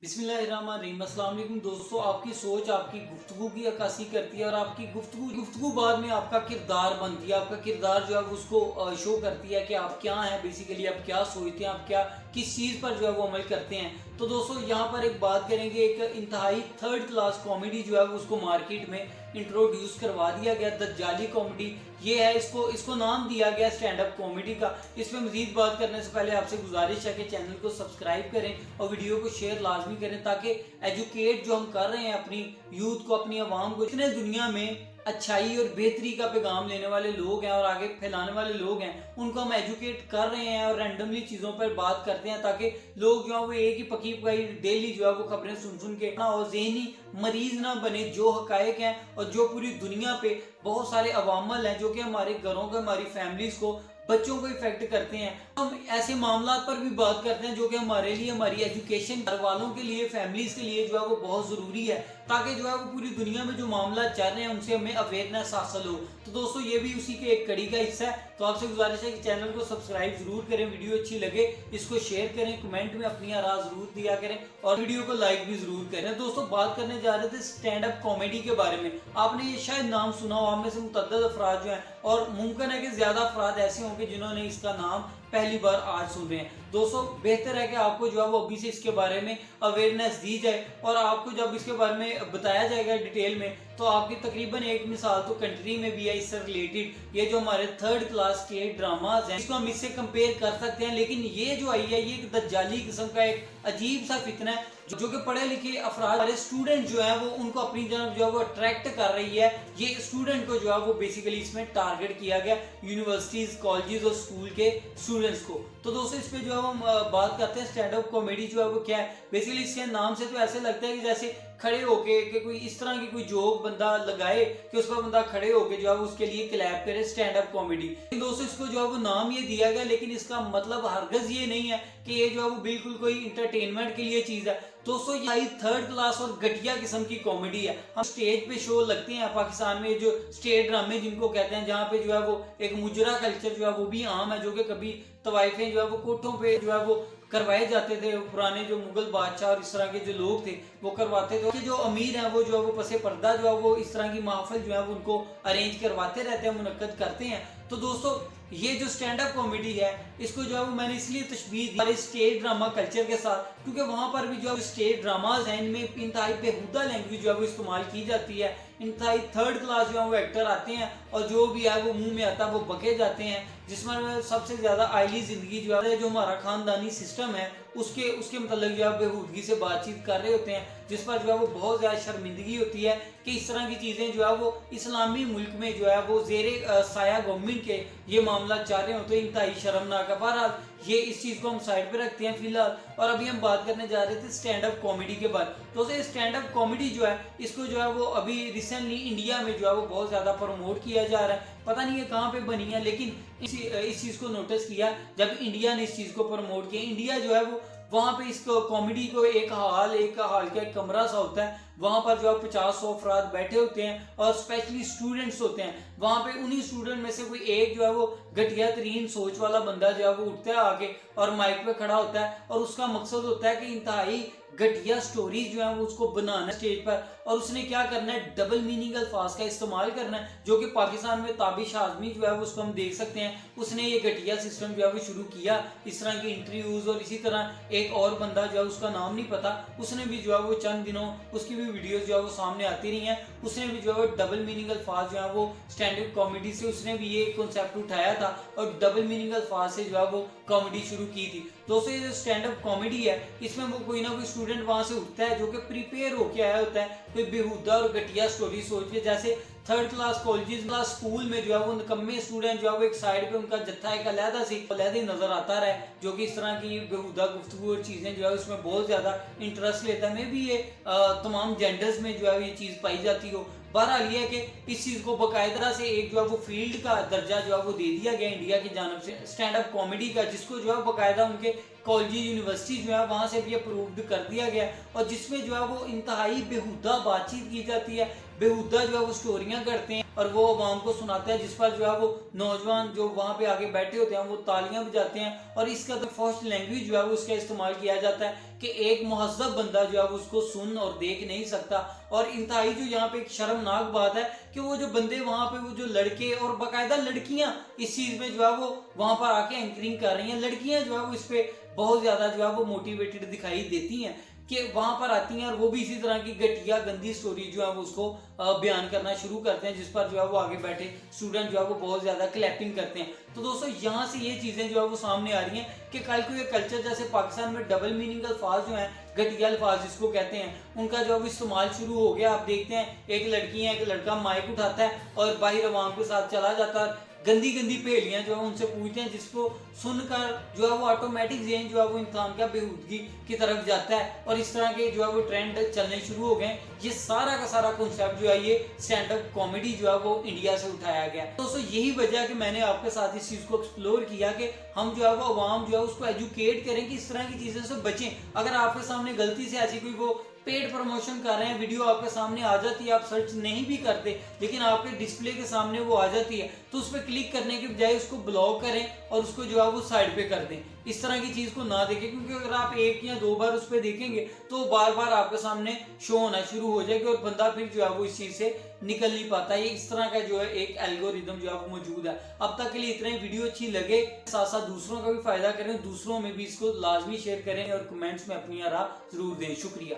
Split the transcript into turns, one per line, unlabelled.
बिस्मिल्लाहिर्रहमानिर्रहीम। अस्सलाम वालेकुम दोस्तों, आपकी सोच आपकी गुफ्तगू की अक्कासी करती है और आपकी गुफ्तगू बाद में आपका किरदार बनती है। आपका किरदार जो है वो उसको शो करती है कि आप क्या हैं, बेसिकली आप क्या सोचते हैं, आप क्या किस चीज़ पर जो है वो अमल करते हैं। तो दोस्तों यहाँ पर एक बात करेंगे, एक इंतहाई थर्ड क्लास कॉमेडी जो है वो उसको मार्केट में इंट्रोड्यूस करवा दिया गया, दज्जाली कॉमेडी ये है। इसको इसको नाम दिया गया स्टैंड अप कॉमेडी का। इसमें मजीद बात करने से पहले आपसे गुजारिश है कि चैनल को सब्सक्राइब करें और वीडियो को शेयर लाजमी करें, ताकि एजुकेट जो हम कर रहे हैं अपनी यूथ को, अपनी आवाम को, इतने दुनिया में अच्छाई और बेहतरी का पैगाम लेने वाले लोग हैं और आगे फैलाने वाले लोग हैं, उनको हम एजुकेट कर रहे हैं और रैंडमली चीज़ों पर बात करते हैं, ताकि लोग जो है वो एक ही पकी पकाई डेली जो है वो खबरें सुन सुन के ना और ज़हनी मरीज ना बने। जो हकायक हैं और जो पूरी दुनिया पे बहुत सारे अवामल हैं जो कि हमारे घरों को, हमारी फैमिलीज को, बच्चों को इफेक्ट करते हैं, हम ऐसे मामला पर भी बात करते हैं जो कि हमारे लिए, हमारी एजुकेशन, घर वालों के लिए, फैमिलीज के लिए जो है वो बहुत ज़रूरी है, ताकि जो है वो पूरी दुनिया में जो मामला चल रहे हैं उनसे हमें अवेयरनेस हासिल हो। तो दोस्तों ये भी उसी के एक कड़ी का हिस्सा है। तो आपसे गुजारिश है कि चैनल को सब्सक्राइब जरूर करें, वीडियो अच्छी लगे इसको शेयर करें, कमेंट में अपनी आरा जरूर दिया करें और वीडियो को लाइक भी जरूर करें। दोस्तों बात करने जा रहे थे स्टैंड अप कॉमेडी के बारे में। आपने ये शायद नाम सुना हो, आप में से मुतअद्दिद अफराद जो हैं, और मुमकिन है कि ज्यादा अफराद ऐसे होंगे जिन्होंने इसका नाम पहली बार आज सुन रहे हैं। दोस्तों बेहतर है कि आपको जो है वो अभी से इसके बारे में अवेयरनेस दी जाए, और आपको जब इसके बारे में बताया जाएगा डिटेल में, तो आपकी तकरीबन एक मिसाल तो कंट्री में भी है इससे रिलेटेड। ये जो हमारे थर्ड क्लास स्टेट ड्रामाज हैं, इसको हम इससे कंपेयर कर सकते हैं, लेकिन ये जो आई है ये एक दज्जाली किस्म का एक अजीब सा फितना है जो कि पढ़े लिखे अफराद, हमारे स्टूडेंट जो है वो उनको अपनी तरफ जो है वो अट्रैक्ट कर रही है। ये स्टूडेंट को जो है वो बेसिकली इसमें टारगेट किया गया, यूनिवर्सिटीज, कॉलेजेस और स्कूल के स्टूडेंट्स को। तो दोस्तों इस पे जो है हम बात करते हैं स्टैंड अप कॉमेडी जो है वो क्या है। बेसिकली इसके नाम से तो ऐसे लगता है कि जैसे खड़े होके कि कोई इस तरह की कोई जोक बंदा लगाए कि उस पर बंदा खड़े होके जो है वो उसके लिए क्लैप करे, स्टैंड अप कॉमेडी। दोस्तों इसको जो है वो नाम ये दिया गया, लेकिन इसका मतलब हरगज ये नहीं है कि ये जो है वो बिल्कुल कोई इंटरटेनमेंट के लिए चीज है। दोस्तों ये थर्ड क्लास और घटिया किस्म की कॉमेडी है। हम स्टेज पे शो लगते हैं पाकिस्तान में, जो स्टेज ड्रामे जिनको कहते हैं, जहाँ पे जो है वो एक मुजरा कल्चर जो है वो भी आम है, जो कि कभी तवाइफें जो है वो कोठों पे जो है वो करवाए जाते थे। पुराने जो मुगल बादशाह और इस तरह के जो लोग थे वो करवाते थे। जो अमीर हैं वो जो है वो पसे पर्दा जो है वो इस तरह की महफिल जो है वो उनको अरेंज करवाते रहते हैं, मुनक्कद करते हैं। तो दोस्तों ये जो स्टैंड अप कॉमेडी है, इसको जो है वो मैंने इसलिए तशबीह दी हमारे स्टेज ड्रामा कल्चर के साथ, क्योंकि वहां पर भी जो है स्टेज ड्रामाज हैं इनमें इंतहाई बेहुदा लैंग्वेज जो है वो इस्तेमाल की जाती है। इंतहाई थर्ड क्लास जो है वो एक्टर आते हैं और जो भी है वो मुंह में आता है वो बके जाते हैं, जिसमें सबसे ज्यादा आयली जिंदगी जो है, जो हमारा खानदानी सिस्टम है उसके मतलब जो है बेहूदगी से बातचीत कर रहे होते हैं, जिस पर जो है वो बहुत ज्यादा शर्मिंदगी होती है कि इस तरह की चीजें जो है वो इस्लामी मुल्क में जो है वो जेरे साया गवर्नमेंट के ये मामला चाह रहे हो, तो इंतहाई शर्मनाक है। बहरहाल ये इस चीज को हम साइड पे रखते हैं फिलहाल, और अभी हम बात करने जा रहे थे स्टैंड अप कॉमेडी के बारे में। तो स्टैंड अप कॉमेडी जो है इसको जो है वो अभी रिसेंटली इंडिया में जो है वो बहुत ज्यादा प्रमोट किया जा रहा है। पता नहीं है कहाँ पे बनी है, लेकिन इस चीज को नोटिस किया जब इंडिया ने इस चीज को प्रमोट किया। इंडिया जो है वो वहां पे इस कॉमेडी को एक हाल का एक कमरा सा होता है, वहां पर जो है 50-100 अफराद बैठे होते हैं और स्पेशली स्टूडेंट्स होते हैं। वहां पे उन्हीं स्टूडेंट में से कोई एक जो है वो घटिया तरीन सोच वाला बंदा जो है वो उठता है आगे और माइक पे खड़ा होता है, और उसका मकसद होता है कि इंतहाई घटिया स्टोरीज जो है वो उसको बनाना स्टेज पर, और उसने क्या करना है, डबल मीनिंग अल्फाज का इस्तेमाल करना है, जो कि पाकिस्तान में ताबिश आजमी जो है वो उसको हम देख सकते हैं। उसने ये घटिया सिस्टम जो है वो शुरू किया, इस तरह की इंटरव्यूज, और इसी तरह एक और बंदा जो है उसका नाम नहीं पता, उसने भी जो है वो चंद दिनों उसकी भी वीडियोस जो है वो सामने आती रही हैं, उसने भी जो है वो डबल मीनिंग अल्फाज जो है वो स्टैंड अप कॉमेडी से उसने भी ये कॉन्सेप्ट उठाया था और डबल मीनिंग अल्फाज से जो है वो कॉमेडी शुरू की थी। दोस्तों ये जो स्टैंड अप कॉमेडी है इसमें वो कोई ना कोई स्टूडेंट वहां से उठता है जो कि प्रिपेयर होके आया होता है कोई बेहुदा और घटिया स्टोरी सोच के, जैसे third class colleges class school में जो है वो निकम्मे स्टूडेंट जो है वो एक साइड पे उनका जत्था एक अलहदा नजर आता रहा है, जो कि इस तरह की बेहुदा गुफ्तगू और चीजें जो है उसमें बहुत ज्यादा इंटरेस्ट लेता है। मे भी ये तमाम जेंडर्स में जो है ये चीज पाई जाती हो। बहरहाल ये है कि इस चीज को बाकायदा से एक जो है वो फील्ड का दर्जा जो है वो दे दिया गया इंडिया की जानब से स्टैंड अप कॉमेडी का, जिसको जो है बाकायदा उनके कॉलेज यूनिवर्सिटी जो है वहां से भी अप्रूव्ड कर दिया गया, और जिसमें जो है वो इंतहाई बेहुदा बातचीत की जाती है, बेहुदा जो है वो स्टोरियां करते हैं और वो आवाम को सुनाते हैं, जिस पर जो है वो नौजवान जो वहां पे आगे बैठे होते हैं वो तालियां बजाते हैं, और इसका तो फर्स्ट लैंग्वेज जो है वो उसका इस्तेमाल किया जाता है कि एक मुहज़्ज़ब बंदा जो है वो उसको सुन और देख नहीं सकता। और इंतहाई जो यहाँ पे एक शर्मनाक बात है कि वो जो बंदे वहाँ पे, वो जो लड़के और बाकायदा लड़कियां इस चीज में जो है वो वहां पर आके एंकरिंग कर रही हैं। लड़कियां जो है वो इस पे बहुत ज्यादा जो है वो मोटिवेटेड दिखाई देती हैं कि वहां पर आती हैं और वो भी इसी तरह की घटिया गंदी स्टोरी जो है वो उसको बयान करना शुरू करते हैं, जिस पर जो है वो आगे बैठे स्टूडेंट जो है वो बहुत ज्यादा क्लैपिंग करते हैं। तो दोस्तों यहाँ से ये चीजें जो है वो सामने आ रही हैं कि कल को ये कल्चर, जैसे पाकिस्तान में डबल मीनिंग अल्फाज जो हैं, घटिया अल्फाज जिसको कहते हैं, उनका जो है वो इस्तेमाल शुरू हो गया। आप देखते हैं एक लड़की है, एक लड़का माइक उठाता है और बाहर अवाम के साथ चला जाता है, गंदी गंदी पहेलियां जो है उनसे पूछते हैं, जिसको सुनकर जो है वो ऑटोमेटिक ज़हन जो है वो इंसान का बेहूदगी की तरफ जाता है और इस तरह के जो है वो ट्रेंड चलने शुरू हो गए। ये सारा का सारा कॉन्सेप्ट जो है ये स्टैंड अप कॉमेडी जो है वो इंडिया से उठाया गया। दोस्तों यही वजह है कि मैंने आपके साथ इस चीज़ को एक्सप्लोर किया कि हम जो है वो अवाम जो है उसको एजुकेट करें कि इस तरह की चीज़ों से बचें। अगर आपके सामने गलती से ऐसी कोई वो पेड प्रमोशन कर रहे हैं, वीडियो आपके सामने आ जाती है, आप सर्च नहीं भी करते लेकिन आपके डिस्प्ले के सामने वो आ जाती है, तो उस पर क्लिक करने के बजाय उसको ब्लॉक करें और उसको जो है वो साइड पे कर दें। इस तरह की चीज को ना देखें, क्योंकि अगर आप एक या दो बार उस पर देखेंगे तो बार बार आपके सामने शो होना शुरू हो जाएगी और बंदा फिर जो है वो इस चीज से निकल नहीं पाता। ये इस तरह का जो है एक एल्गोरिदम जो है वो मौजूद है। अब तक के लिए इतना ही। वीडियो अच्छी लगे साथ साथ दूसरों का भी फायदा करें, दूसरों में भी इसको लाजमी शेयर करें और कमेंट्स में अपनी राय जरूर दें। शुक्रिया।